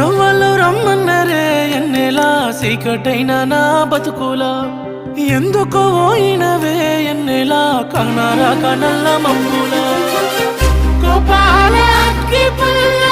ఎవరు రమ్మన్నరే ఎన్నెలా సీకటైన నా బతుకులా ఎందుకో పోయినవే ఎన్నెలా కన్నారా కనల్ల మబ్బులా కోపాల అగ్గి పుల్ల